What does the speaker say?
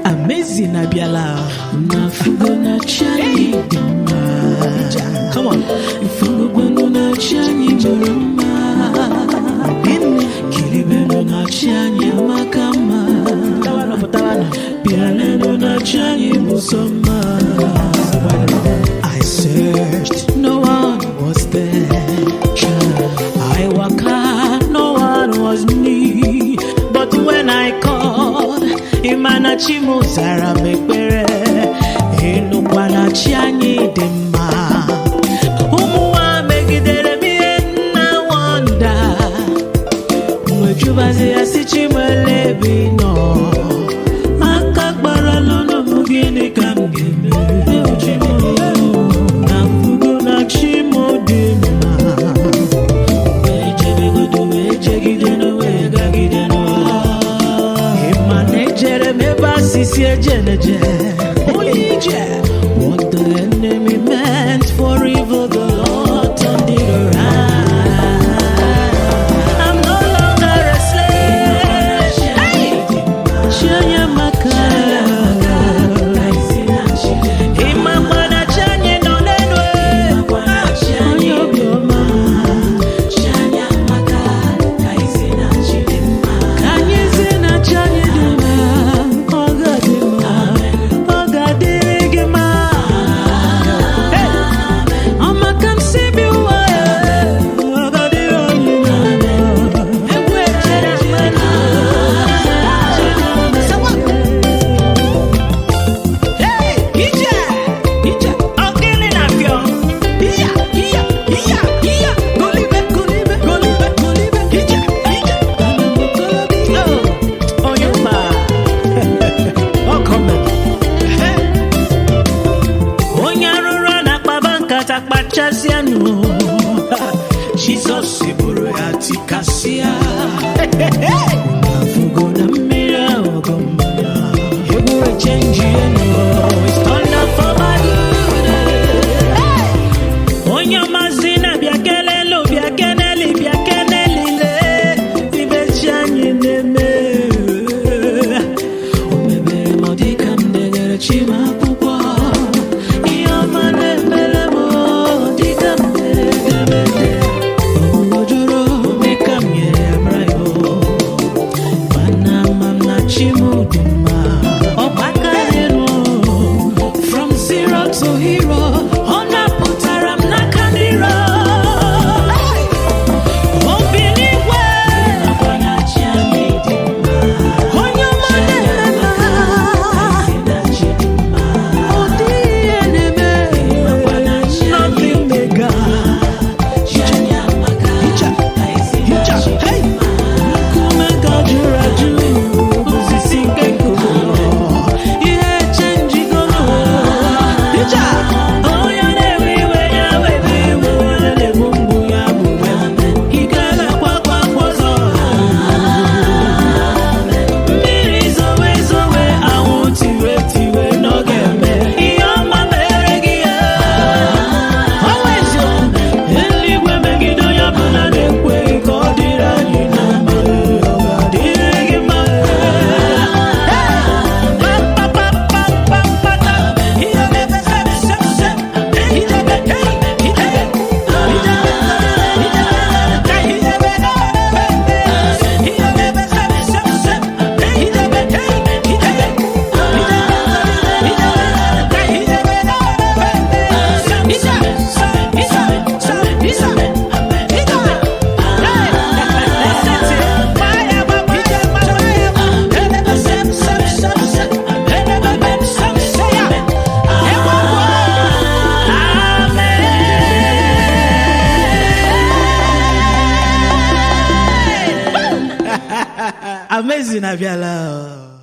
Amazing Abiala. Nafugona chani dima. Come on. Ifugona chani muruma. Kilibeno na chani makama. Pianeno na chani musoma. I searched, no one was there. I walked hard, no one was near. But when I called, Imana Chimuzara mekpere Inukwana chianyi dema Umuwa megidere miena wanda Mwechubazi asichimele bino Akakbara lono mugini kamgeme Uchimo Nafugo na chimo dema Wejebe gudu weje gideno wega gideno Sisi ejeneje, what the enemy meant for evil, the Lord turned it around. I'm no longer a slave. Hey, Chanya Makara, Imamana Chanya no nenwe, Chanya Bioma, Chanya Makara, Kanyizina Chanya Dima. Jesus iburu ya tikasia Unafugo na mira ogomana Ebure change yenu It's turned up for my good Onya mazina biakele lo biakeneli le Ibechanyi neme Umebere modika mdegere chima kukwa Iyamane mele modika mdegere From zero to hero, ona putaram nakandiro. Obiniwe, abana chami dima. Onyo manema, odi eneme, nothing mega. Chanya maka, hicha, hey, kumeka juraju, uzisinge kulo. Amazing Abiala.